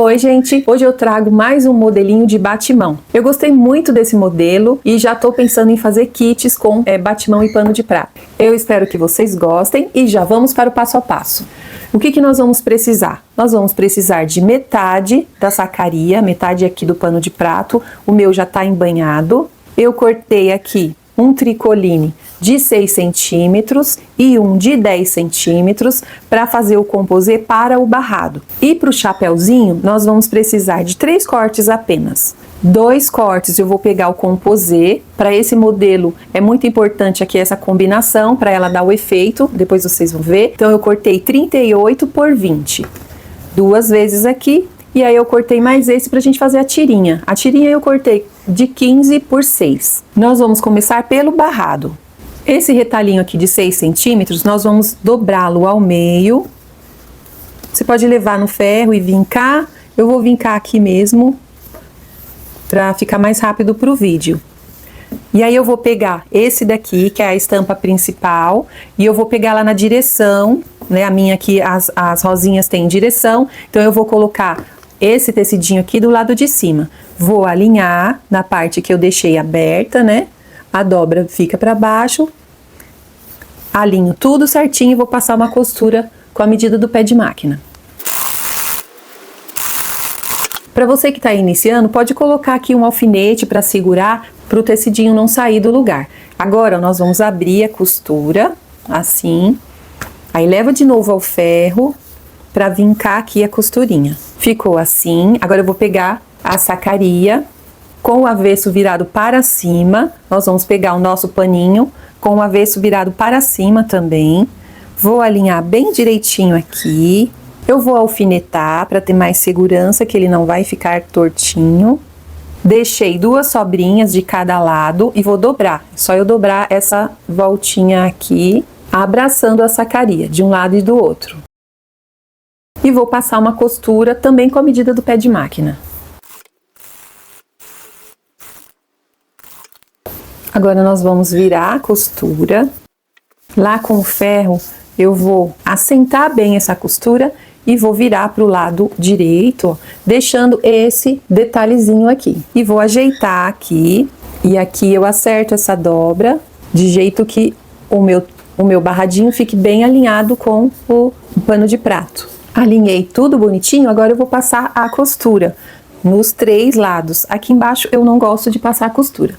Oi, gente! Hoje eu trago mais um modelinho de batimão. Eu gostei muito desse modelo e já tô pensando em fazer kits com batimão e pano de prato. Eu espero que vocês gostem e já vamos para o passo a passo. O que nós vamos precisar? Nós vamos precisar de metade da sacaria, metade aqui do pano de prato. O meu já tá embanhado. Eu cortei aqui um tricoline de 6 centímetros e um de 10 centímetros para fazer o composê para o barrado. E para o chapéuzinho, nós vamos precisar de 3 cortes apenas. 2 cortes eu vou pegar o composê. Para esse modelo é muito importante aqui essa combinação para ela dar o efeito, depois vocês vão ver. Então eu cortei 38 por 20, 2 vezes aqui. E aí eu cortei mais esse pra gente fazer a tirinha. A tirinha eu cortei de 15 por 6. Nós vamos começar pelo barrado. Esse retalhinho aqui de 6 centímetros, nós vamos dobrá-lo ao meio. Você pode levar no ferro e vincar. Eu vou vincar aqui mesmo, pra ficar mais rápido pro vídeo. E aí eu vou pegar esse daqui, que é a estampa principal, e eu vou pegar lá na direção, né? A minha aqui, as rosinhas têm direção, então eu vou colocar esse tecidinho aqui do lado de cima. Vou alinhar na parte que eu deixei aberta, né? A dobra fica para baixo. Alinho tudo certinho e vou passar uma costura com a medida do pé de máquina. Para você que está iniciando, pode colocar aqui um alfinete para segurar, para o tecidinho não sair do lugar. Agora nós vamos abrir a costura, assim. Aí leva de novo ao ferro para vincar aqui a costurinha. Ficou assim. Agora eu vou pegar a sacaria com o avesso virado para cima. Nós vamos pegar o nosso paninho com o avesso virado para cima também. Vou alinhar bem direitinho aqui. Eu vou alfinetar para ter mais segurança, que ele não vai ficar tortinho. Deixei 2 sobrinhas de cada lado e vou dobrar. É só eu dobrar essa voltinha aqui, abraçando a sacaria de um lado e do outro. E vou passar uma costura também com a medida do pé de máquina. Agora nós vamos virar a costura. Lá com o ferro eu vou assentar bem essa costura e vou virar para o lado direito, ó, deixando esse detalhezinho aqui. E vou ajeitar aqui, e aqui eu acerto essa dobra, de jeito que o meu barradinho fique bem alinhado com o pano de prato. Alinhei tudo bonitinho, agora eu vou passar a costura nos 3 lados. Aqui embaixo eu não gosto de passar a costura.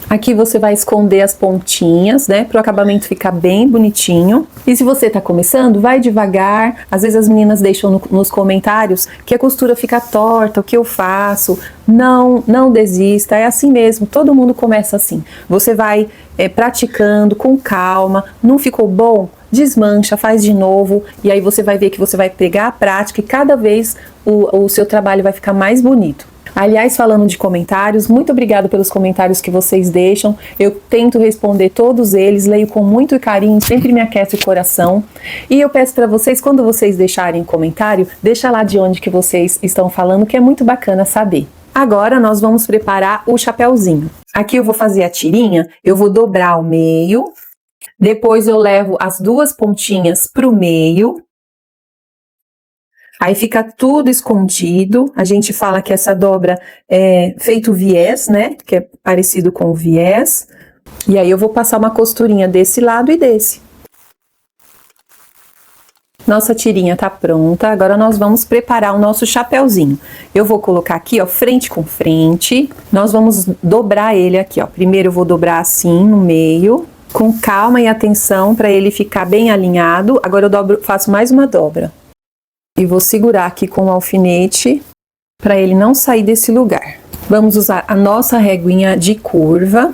Aqui você vai esconder as pontinhas, né, para o acabamento ficar bem bonitinho. E se você tá começando, vai devagar. Às vezes as meninas deixam nos comentários que a costura fica torta, o que eu faço? Não desista, é assim mesmo, todo mundo começa assim. Você vai praticando com calma, não ficou bom? Desmancha, faz de novo, e aí você vai ver que você vai pegar a prática e cada vez o seu trabalho vai ficar mais bonito. Aliás, falando de comentários, muito obrigada pelos comentários que vocês deixam. Eu tento responder todos eles, leio com muito carinho, sempre me aquece o coração. E eu peço para vocês, quando vocês deixarem comentário, deixa lá de onde que vocês estão falando, que é muito bacana saber. Agora nós vamos preparar o chapéuzinho. Aqui eu vou fazer a tirinha, eu vou dobrar ao meio, depois eu levo as 2 pontinhas para o meio. Aí fica tudo escondido. A gente fala que essa dobra é feito viés, né? Que é parecido com o viés. E aí eu vou passar uma costurinha desse lado e desse. Nossa tirinha tá pronta. Agora nós vamos preparar o nosso chapéuzinho. Eu vou colocar aqui, ó, frente com frente. Nós vamos dobrar ele aqui, ó. Primeiro eu vou dobrar assim no meio, com calma e atenção para ele ficar bem alinhado. Agora eu faço mais uma dobra. E vou segurar aqui com o alfinete para ele não sair desse lugar. Vamos usar a nossa reguinha de curva.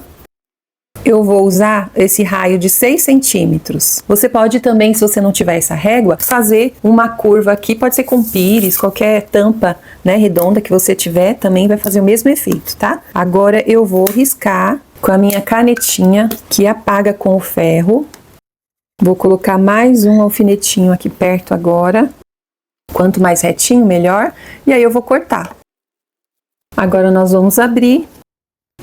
Eu vou usar esse raio de 6 centímetros. Você pode também, se você não tiver essa régua, fazer uma curva aqui, pode ser com pires, qualquer tampa, né, redonda que você tiver, também vai fazer o mesmo efeito, tá? Agora eu vou riscar com a minha canetinha, que apaga com o ferro. Vou colocar mais um alfinetinho aqui perto agora. Quanto mais retinho, melhor. E aí eu vou cortar. Agora nós vamos abrir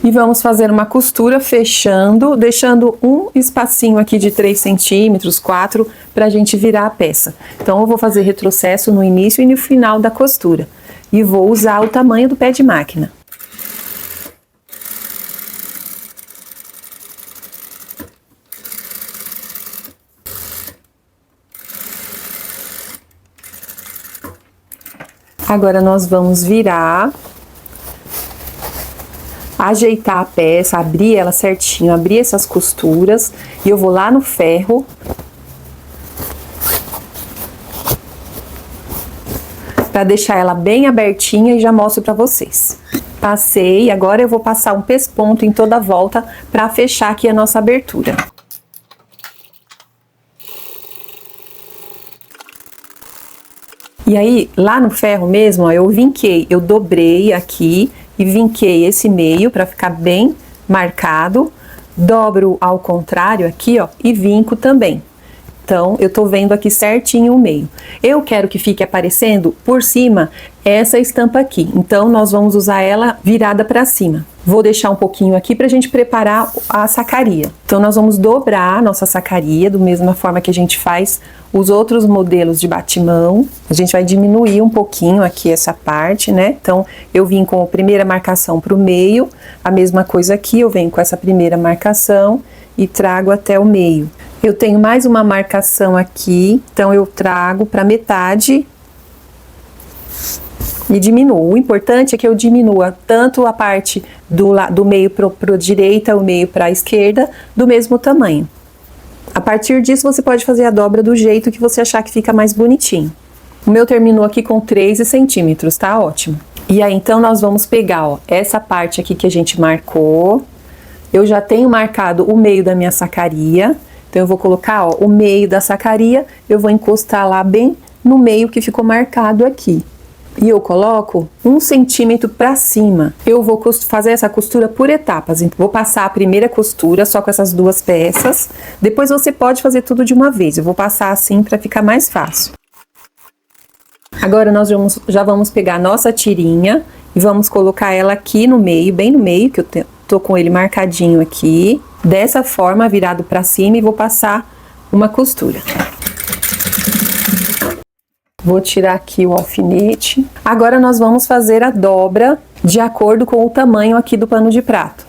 E vamos fazer uma costura fechando, deixando um espacinho aqui de 3 centímetros, 4, pra gente virar a peça. Então eu vou fazer retrocesso no início e no final da costura. E vou usar o tamanho do pé de máquina. Agora nós vamos virar, ajeitar a peça, abrir ela certinho, abrir essas costuras, e eu vou lá no ferro para deixar ela bem abertinha e já mostro para vocês. Passei, agora eu vou passar um pesponto em toda a volta para fechar aqui a nossa abertura. E aí, lá no ferro mesmo, ó, eu vinquei, eu dobrei aqui e vinquei esse meio para ficar bem marcado. Dobro ao contrário aqui, ó, e vinco também. Então, eu tô vendo aqui certinho o meio. Eu quero que fique aparecendo por cima essa estampa aqui. Então, nós vamos usar ela virada para cima. Vou deixar um pouquinho aqui pra gente preparar a sacaria. Então, nós vamos dobrar a nossa sacaria, da mesma forma que a gente faz os outros modelos de batimão. A gente vai diminuir um pouquinho aqui essa parte, né? Então, eu vim com a primeira marcação pro meio, a mesma coisa aqui, eu venho com essa primeira marcação e trago até o meio. Eu tenho mais uma marcação aqui, então eu trago para metade e diminuo. O importante é que eu diminua tanto a parte do meio para a direita, o meio para a esquerda, do mesmo tamanho. A partir disso, você pode fazer a dobra do jeito que você achar que fica mais bonitinho. O meu terminou aqui com 3 centímetros, tá ótimo. E aí, então, nós vamos pegar, ó, essa parte aqui que a gente marcou. Eu já tenho marcado o meio da minha sacaria. Então, eu vou colocar, ó, o meio da sacaria, eu vou encostar lá bem no meio que ficou marcado aqui. E eu coloco 1 centímetro para cima. Eu vou fazer essa costura por etapas. Então, vou passar a primeira costura só com essas 2 peças. Depois você pode fazer tudo de uma vez. Eu vou passar assim para ficar mais fácil. Agora nós já vamos pegar a nossa tirinha e vamos colocar ela aqui no meio, bem no meio, que eu tô com ele marcadinho aqui. Dessa forma, virado para cima, e vou passar uma costura. Vou tirar aqui o alfinete. Agora nós vamos fazer a dobra de acordo com o tamanho aqui do pano de prato.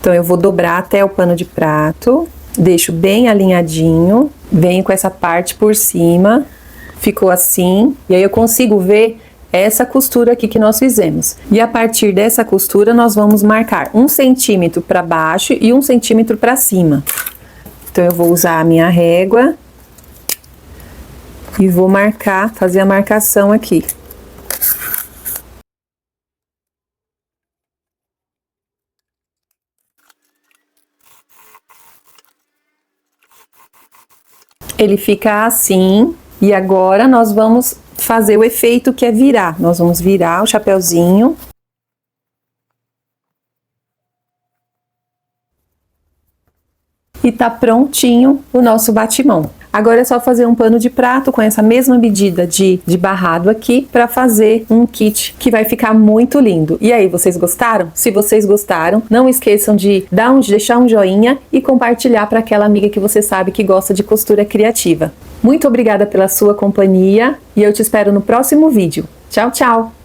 Então eu vou dobrar até o pano de prato, deixo bem alinhadinho, venho com essa parte por cima, ficou assim, e aí eu consigo ver essa costura aqui que nós fizemos. E a partir dessa costura nós vamos marcar 1 centímetro para baixo e 1 centímetro para cima. Então eu vou usar a minha régua e vou marcar, fazer a marcação aqui. Ele fica assim, e agora nós vamos fazer o efeito que é virar. Nós vamos virar o chapeuzinho. E tá prontinho o nosso batimão. Agora é só fazer um pano de prato com essa mesma medida de barrado aqui para fazer um kit que vai ficar muito lindo. E aí, vocês gostaram? Se vocês gostaram, não esqueçam de deixar um joinha e compartilhar para aquela amiga que você sabe que gosta de costura criativa. Muito obrigada pela sua companhia e eu te espero no próximo vídeo. Tchau, tchau!